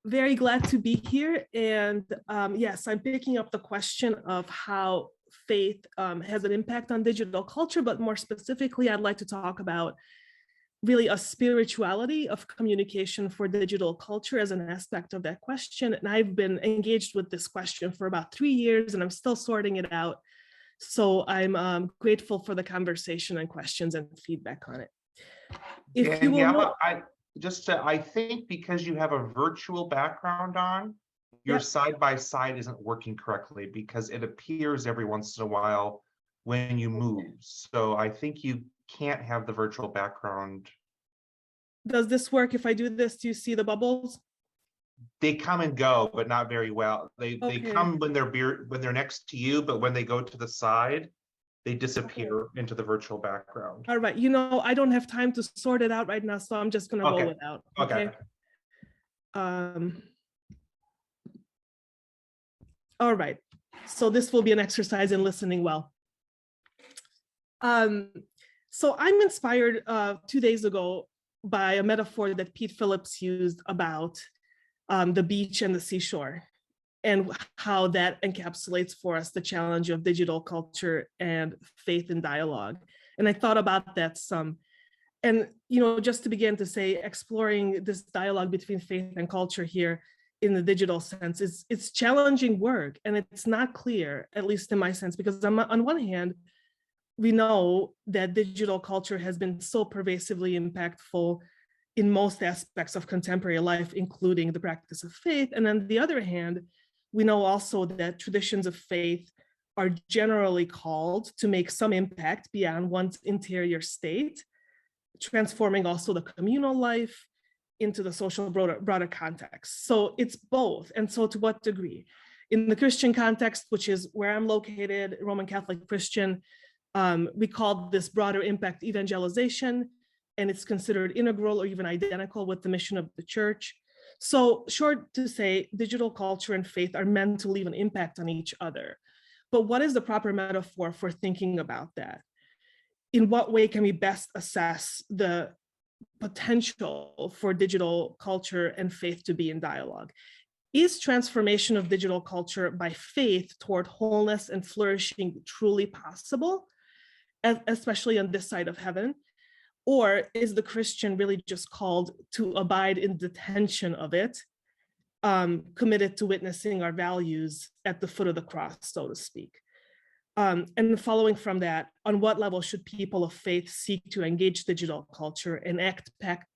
Very glad to be here. And yes, I'm picking up the question of how faith has an impact on digital culture, but more specifically, I'd like to talk about really a spirituality of communication for digital culture as an aspect of that question. And I've been engaged with this question for about 3 years, and I'm still sorting it out. So I'm grateful for the conversation and questions and feedback on it. If you will Daniella, I think because you have a virtual background on, your Yep. side by side isn't working correctly because it appears every once in a while when you move. So I think you can't have the virtual background. Does this work if I do this? Do you see the bubbles? They come and go, but not very well. They Okay. come when they're next to you, but when they go to the side, they disappear into the virtual background. All right. You know, I don't have time to sort it out right now, so I'm just going to go without. Okay. All right. So this will be an exercise in listening well. So I'm inspired 2 days ago by a metaphor that Pete Phillips used about the beach and the seashore, and how that encapsulates for us the challenge of digital culture and faith in dialogue. And I thought about that some. And, you know, just to begin to say, exploring this dialogue between faith and culture here in the digital sense it's challenging work, and it's not clear, at least in my sense, because on one hand, we know that digital culture has been so pervasively impactful in most aspects of contemporary life, including the practice of faith. And on the other hand, we know also that traditions of faith are generally called to make some impact beyond one's interior state, transforming also the communal life into the social broader context. So it's both. And so to what degree? In the Christian context, which is where I'm located, Roman Catholic Christian, we call this broader impact evangelization, and it's considered integral or even identical with the mission of the church. So short to say, digital culture and faith are meant to leave an impact on each other. But what is the proper metaphor for thinking about that? In what way can we best assess the potential for digital culture and faith to be in dialogue? Is transformation of digital culture by faith toward wholeness and flourishing truly possible, especially on this side of heaven? Or is the Christian really just called to abide in the tension of it, committed to witnessing our values at the foot of the cross, so to speak? And following from that, on what level should people of faith seek to engage digital culture and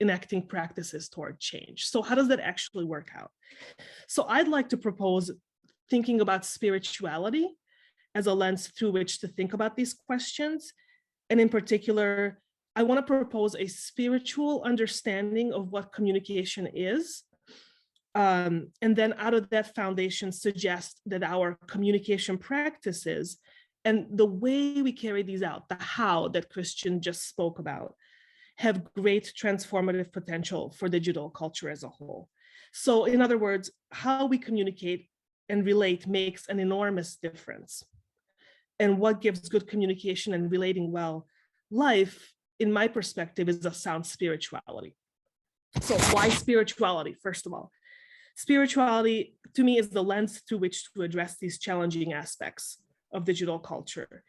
enacting practices toward change? So how does that actually work out? So I'd like to propose thinking about spirituality as a lens through which to think about these questions. And in particular, I want to propose a spiritual understanding of what communication is. And then out of that foundation, suggest that our communication practices and the way we carry these out, the how that Christian just spoke about, have great transformative potential for digital culture as a whole. So in other words, how we communicate and relate makes an enormous difference. And what gives good communication and relating well life, in my perspective, is a sound spirituality. So why spirituality? First of all, spirituality to me is the lens through which to address these challenging aspects of digital culture.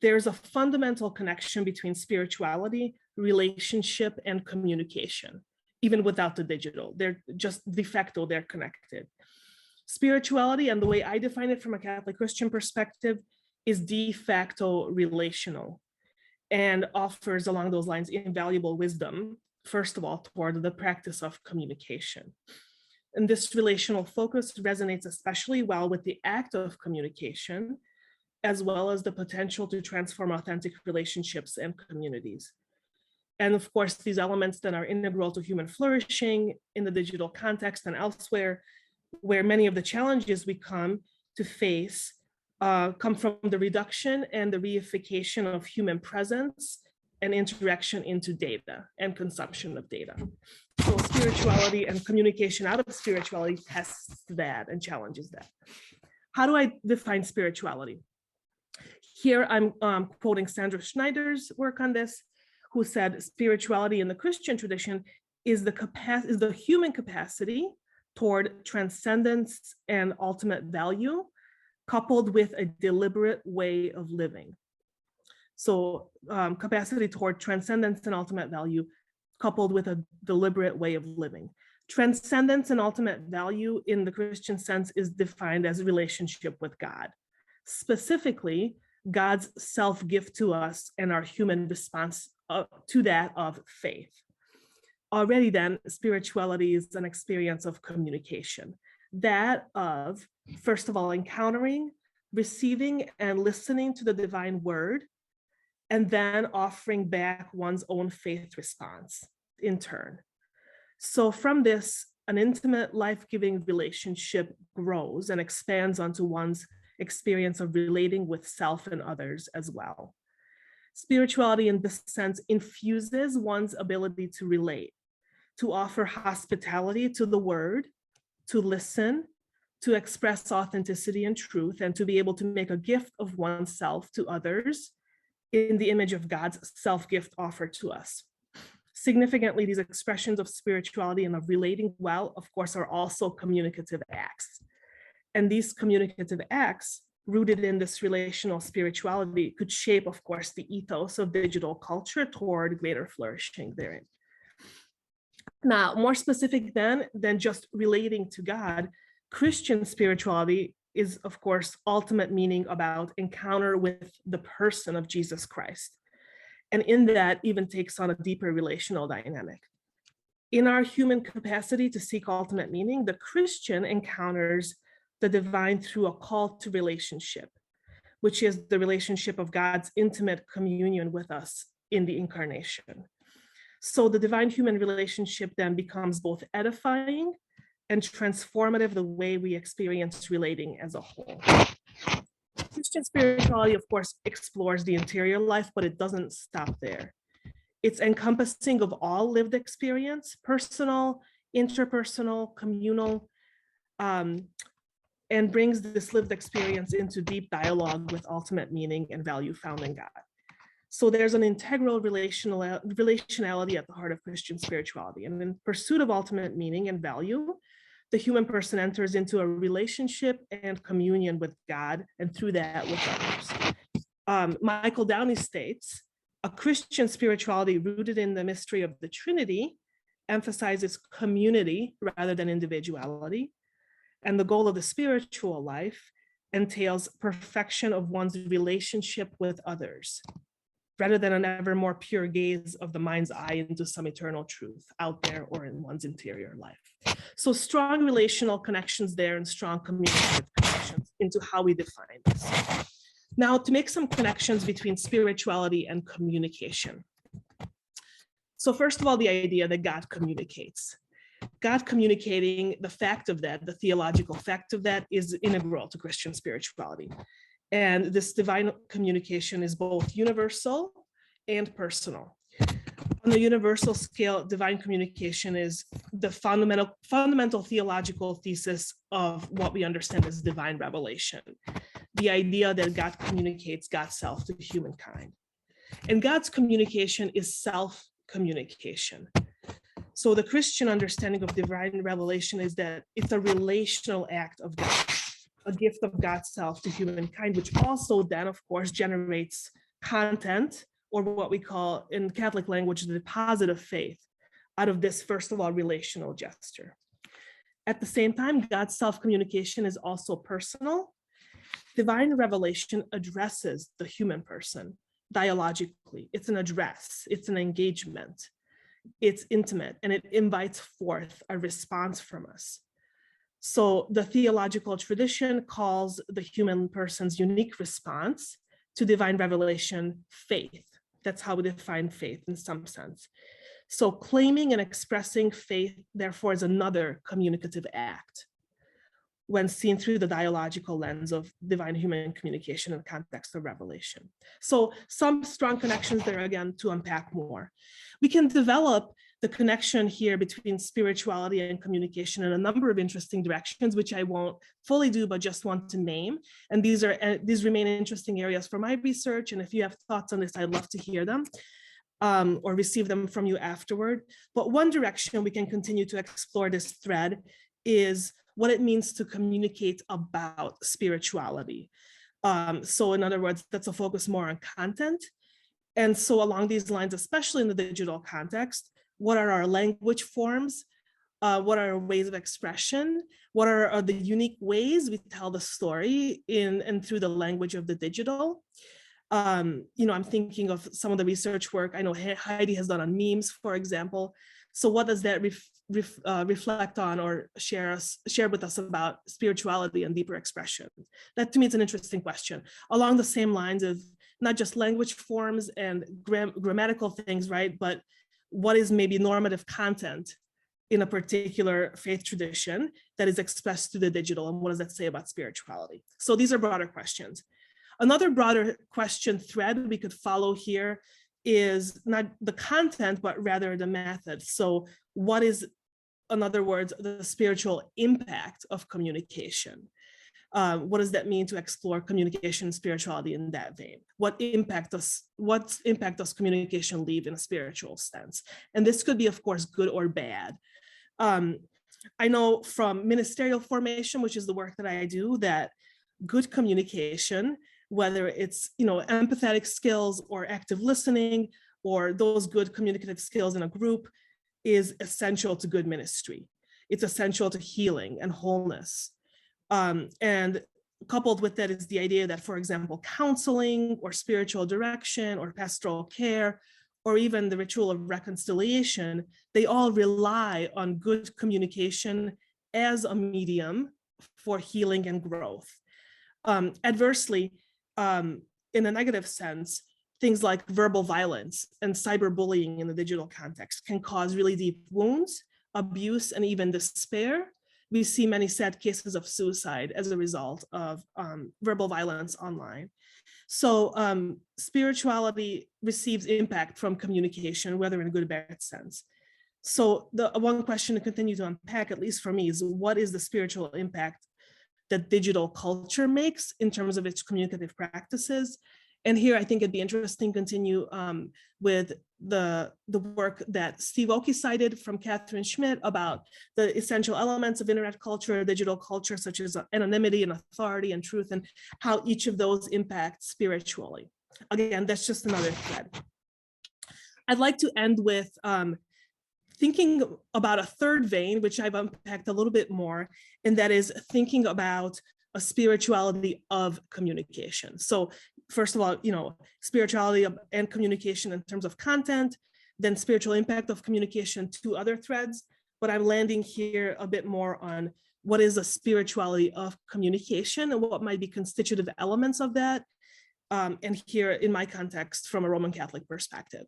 There's a fundamental connection between spirituality, relationship, and communication, even without the digital. They're just de facto, they're connected. Spirituality, and the way I define it from a Catholic Christian perspective, is de facto relational and offers along those lines invaluable wisdom, first of all, toward the practice of communication. And this relational focus resonates especially well with the act of communication, as well as the potential to transform authentic relationships and communities. And of course, these elements then are integral to human flourishing in the digital context and elsewhere, where many of the challenges we come to face come from the reduction and the reification of human presence and interaction into data and consumption of data. So spirituality and communication out of spirituality tests that and challenges that. How do I define spirituality? Here I'm quoting Sandra Schneider's work on this, who said spirituality in the Christian tradition is the human capacity toward transcendence and ultimate value, coupled with a deliberate way of living. So capacity toward transcendence and ultimate value, coupled with a deliberate way of living. Transcendence and ultimate value in the Christian sense is defined as a relationship with God. Specifically, God's self-gift to us and our human response to that of faith. Already then, spirituality is an experience of communication. That of, first of all, encountering, receiving, and listening to the divine word, and then offering back one's own faith response in turn. So from this, an intimate, life-giving relationship grows and expands onto one's experience of relating with self and others as well. Spirituality in this sense infuses one's ability to relate, to offer hospitality to the word, to listen, to express authenticity and truth, and to be able to make a gift of oneself to others in the image of God's self-gift offered to us. Significantly, these expressions of spirituality and of relating well, of course, are also communicative acts. And these communicative acts, rooted in this relational spirituality, could shape, of course, the ethos of digital culture toward greater flourishing therein. Now, more specific than just relating to God, Christian spirituality is, of course, ultimate meaning about encounter with the person of Jesus Christ. And in that even takes on a deeper relational dynamic. In our human capacity to seek ultimate meaning, the Christian encounters the divine through a call to relationship, which is the relationship of God's intimate communion with us in the incarnation. So the divine human relationship then becomes both edifying and transformative the way we experience relating as a whole. Christian spirituality, of course, explores the interior life, but it doesn't stop there. It's encompassing of all lived experience, personal, interpersonal, communal, and brings this lived experience into deep dialogue with ultimate meaning and value found in God. So there's an integral relationality at the heart of Christian spirituality. And in pursuit of ultimate meaning and value, the human person enters into a relationship and communion with God, and through that with others. Michael Downey states, a Christian spirituality rooted in the mystery of the Trinity emphasizes community rather than individuality. And the goal of the spiritual life entails perfection of one's relationship with others, rather than an ever more pure gaze of the mind's eye into some eternal truth out there or in one's interior life. So strong relational connections there and strong communicative connections into how we define this. Now, to make some connections between spirituality and communication. So first of all, the idea that God communicates. God communicating, the fact of that, the theological fact of that, is integral to Christian spirituality. And this divine communication is both universal and personal. On the universal scale, divine communication is the fundamental theological thesis of what we understand as divine revelation. The idea that God communicates God's self to humankind. And God's communication is self-communication. So the Christian understanding of divine revelation is that it's a relational act of God, a gift of God's self to humankind, which also then, of course, generates content, or what we call in Catholic language, the deposit of faith, out of this, first of all, relational gesture. At the same time, God's self-communication is also personal. Divine revelation addresses the human person dialogically. It's an address, it's an engagement, it's intimate, and it invites forth a response from us. So the theological tradition calls the human person's unique response to divine revelation faith. That's how we define faith in some sense. So claiming and expressing faith, therefore, is another communicative act when seen through the dialogical lens of divine human communication in the context of revelation. So some strong connections there, again, to unpack more. We can develop the connection here between spirituality and communication in a number of interesting directions, which I won't fully do, but just want to name. And these remain interesting areas for my research. And if you have thoughts on this, I'd love to hear them or receive them from you afterward. But one direction we can continue to explore this thread is what it means to communicate about spirituality. So in other words, that's a focus more on content. And so along these lines, especially in the digital context, what are our language forms? What are our ways of expression? What are the unique ways we tell the story in and through the language of the digital? I'm thinking of some of the research work I know Heidi has done on memes, for example. So what does that reflect on or share with us about spirituality and deeper expression? That to me is an interesting question. Along the same lines of not just language forms and grammatical things, right? But what is maybe normative content in a particular faith tradition that is expressed through the digital, and what does that say about spirituality? So these are broader questions. Another broader question thread we could follow here is not the content, but rather the method. So what is, in other words, the spiritual impact of communication? What does that mean to explore communication and spirituality in that vein? What impact does communication leave in a spiritual sense? And this could be, of course, good or bad. I know from ministerial formation, which is the work that I do, that good communication, whether it's empathetic skills or active listening or those good communicative skills in a group, is essential to good ministry. It's essential to healing and wholeness. And coupled with that is the idea that, for example, counseling or spiritual direction or pastoral care, or even the ritual of reconciliation, they all rely on good communication as a medium for healing and growth. Adversely, in a negative sense, things like verbal violence and cyberbullying in the digital context can cause really deep wounds, abuse, and even despair. We see many sad cases of suicide as a result of verbal violence online. So spirituality receives impact from communication, whether in a good or bad sense. So the one question to continue to unpack, at least for me, is what is the spiritual impact that digital culture makes in terms of its communicative practices? And here I think it'd be interesting to continue with the work that Steve Oki cited from Catherine Schmidt about the essential elements of internet culture, digital culture, such as anonymity and authority and truth, and how each of those impact spiritually. Again, that's just another thread. I'd like to end with thinking about a third vein, which I've unpacked a little bit more, and that is thinking about a spirituality of communication. So first of all, spirituality and communication in terms of content, then spiritual impact of communication, two other threads, but I'm landing here a bit more on what is a spirituality of communication and what might be constitutive elements of that. And here in my context, from a Roman Catholic perspective.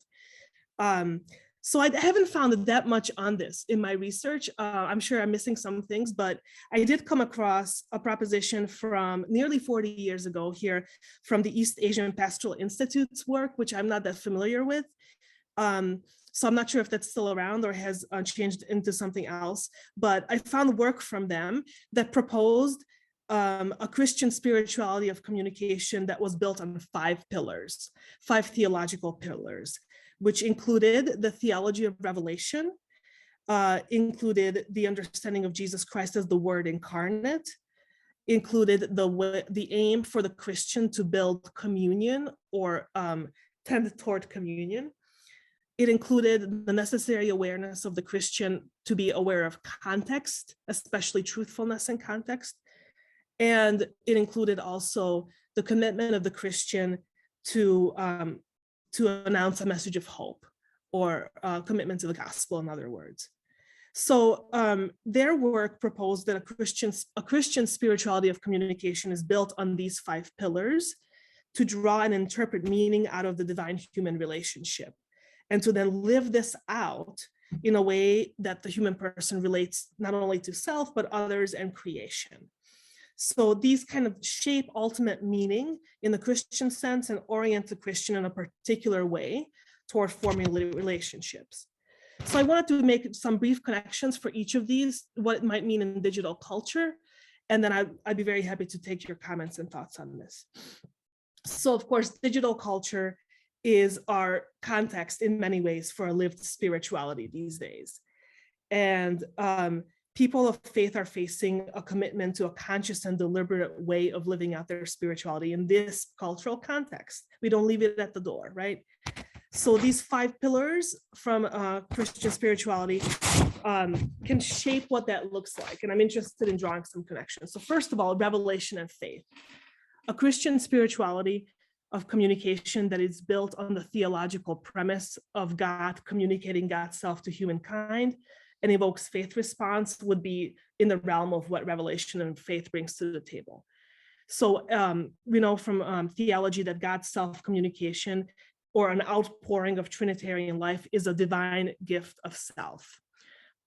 So I haven't found that much on this in my research. I'm sure I'm missing some things, but I did come across a proposition from nearly 40 years ago here from the East Asian Pastoral Institute's work, which I'm not that familiar with. So I'm not sure if that's still around or has changed into something else, but I found work from them that proposed a Christian spirituality of communication that was built on 5 pillars, 5 theological pillars, which included the theology of revelation, included the understanding of Jesus Christ as the Word incarnate, included the aim for the Christian to build communion or tend toward communion. It included the necessary awareness of the Christian to be aware of context, especially truthfulness in context. And it included also the commitment of the Christian to announce a message of hope or commitment to the gospel, in other words. So their work proposed that a Christian spirituality of communication is built on these 5 pillars to draw and interpret meaning out of the divine-human relationship, and to then live this out in a way that the human person relates not only to self, but others and creation. So these kind of shape ultimate meaning in the Christian sense and orient the Christian in a particular way toward forming relationships. So I wanted to make some brief connections for each of these, what it might mean in digital culture, and then I'd be very happy to take your comments and thoughts on this. So of course, digital culture is our context in many ways for a lived spirituality these days. And people of faith are facing a commitment to a conscious and deliberate way of living out their spirituality in this cultural context. We don't leave it at the door, right? So these 5 pillars from Christian spirituality can shape what that looks like. And I'm interested in drawing some connections. So first of all, revelation and faith. A Christian spirituality of communication that is built on the theological premise of God communicating God's self to humankind and evokes faith response would be in the realm of what revelation and faith brings to the table. So we know from theology that God's self-communication or an outpouring of Trinitarian life is a divine gift of self,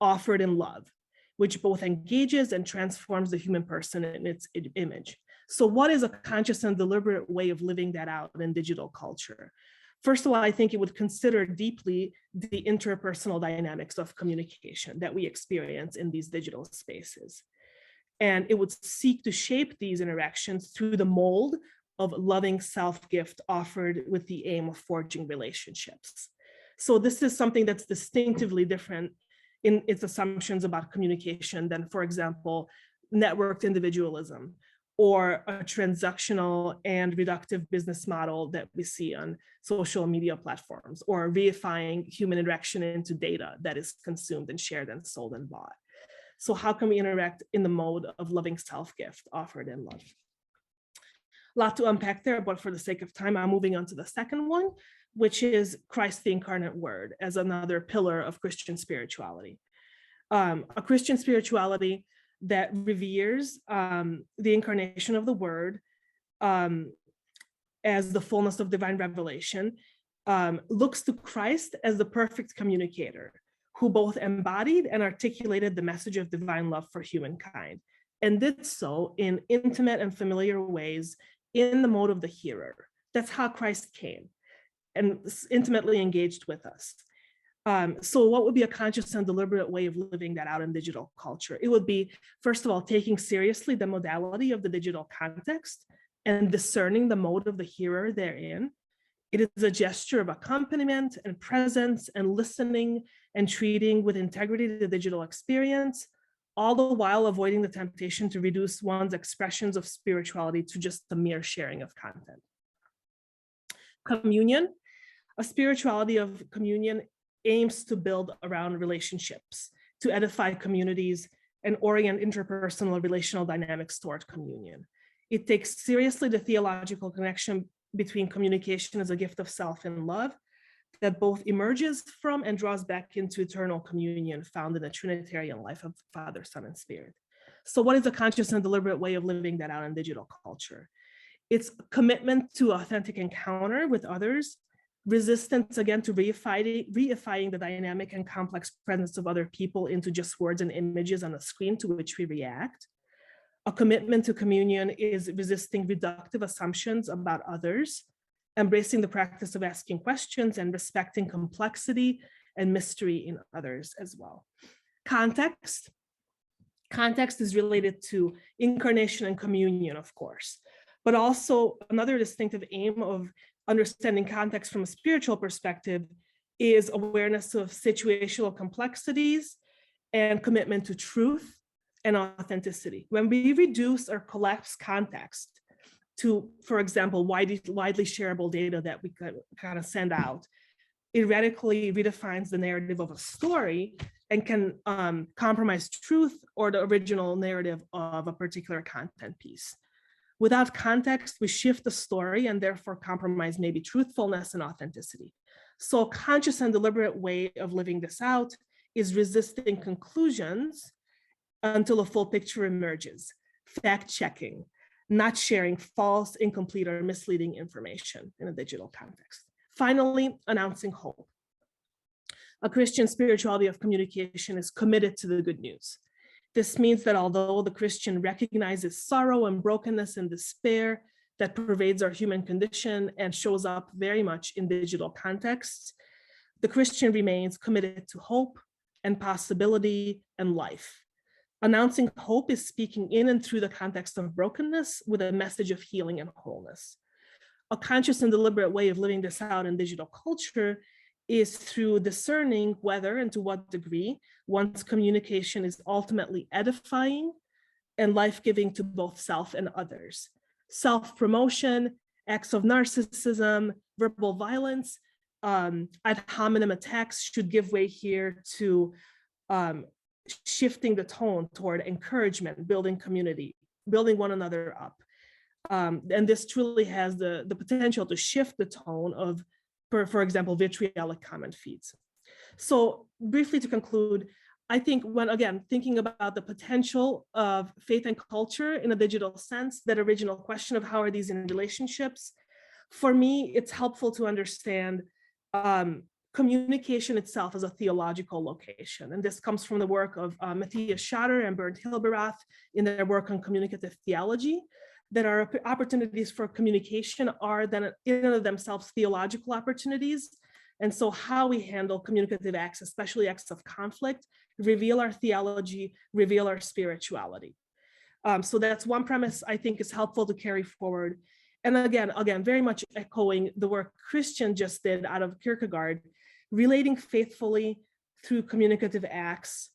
offered in love, which both engages and transforms the human person in its image. So what is a conscious and deliberate way of living that out in digital culture? First of all, I think it would consider deeply the interpersonal dynamics of communication that we experience in these digital spaces. And it would seek to shape these interactions through the mold of loving self-gift offered with the aim of forging relationships. So this is something that's distinctively different in its assumptions about communication than, for example, networked individualism or a transactional and reductive business model that we see on social media platforms, or reifying human interaction into data that is consumed and shared and sold and bought. So how can we interact in the mode of loving self-gift offered in love? A lot to unpack there, but for the sake of time, I'm moving on to the second one, which is Christ the incarnate word as another pillar of Christian spirituality. A Christian spirituality that reveres the incarnation of the word as the fullness of divine revelation, looks to Christ as the perfect communicator who both embodied and articulated the message of divine love for humankind, and did so in intimate and familiar ways in the mode of the hearer. That's how Christ came and intimately engaged with us. So what would be a conscious and deliberate way of living that out in digital culture? It would be, first of all, taking seriously the modality of the digital context and discerning the mode of the hearer therein. It is a gesture of accompaniment and presence and listening and treating with integrity the digital experience, all the while avoiding the temptation to reduce one's expressions of spirituality to just the mere sharing of content. Communion, a spirituality of communion aims to build around relationships, to edify communities and orient interpersonal relational dynamics toward communion. It takes seriously the theological connection between communication as a gift of self and love that both emerges from and draws back into eternal communion found in the Trinitarian life of Father, Son, and Spirit. So what is a conscious and deliberate way of living that out in digital culture? It's commitment to authentic encounter with others, resistance again to reifying the dynamic and complex presence of other people into just words and images on a screen to which we react. A commitment to communion is resisting reductive assumptions about others, embracing the practice of asking questions and respecting complexity and mystery in others as well. Context is related to incarnation and communion, of course, but also another distinctive aim of understanding context from a spiritual perspective is awareness of situational complexities and commitment to truth and authenticity. When we reduce or collapse context to, for example, widely shareable data that we kind of send out, it radically redefines the narrative of a story and can compromise truth or the original narrative of a particular content piece. Without context, we shift the story and therefore compromise maybe truthfulness and authenticity. So a conscious and deliberate way of living this out is resisting conclusions until a full picture emerges, fact-checking, not sharing false, incomplete, or misleading information in a digital context. Finally, announcing hope. A Christian spirituality of communication is committed to the good news. This means that although the Christian recognizes sorrow and brokenness and despair that pervades our human condition and shows up very much in digital contexts, the Christian remains committed to hope and possibility and life. Announcing hope is speaking in and through the context of brokenness with a message of healing and wholeness. A conscious and deliberate way of living this out in digital culture is through discerning whether and to what degree one's communication is ultimately edifying and life-giving to both self and others. Self-promotion, acts of narcissism, verbal violence, ad hominem attacks should give way here to shifting the tone toward encouragement, building community, building one another up. And this truly has the potential to shift the tone of, for example, vitriolic comment feeds. So briefly to conclude, I think when, again, thinking about the potential of faith and culture in a digital sense, that original question of how are these in relationships, for me, it's helpful to understand communication itself as a theological location. And this comes from the work of Matthias Schatter and Bernd Hilberath in their work on communicative theology, that our opportunities for communication are then in and of themselves theological opportunities. And so how we handle communicative acts, especially acts of conflict, reveal our theology, reveal our spirituality. So that's one premise I think is helpful to carry forward. And again, very much echoing the work Christian just did out of Kierkegaard, relating faithfully through communicative acts,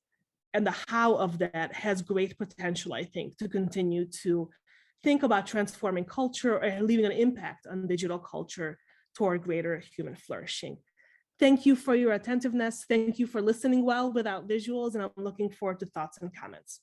and the how of that has great potential, I think, to continue to think about transforming culture or leaving an impact on digital culture toward greater human flourishing. Thank you for your attentiveness. Thank you for listening well without visuals, and I'm looking forward to thoughts and comments.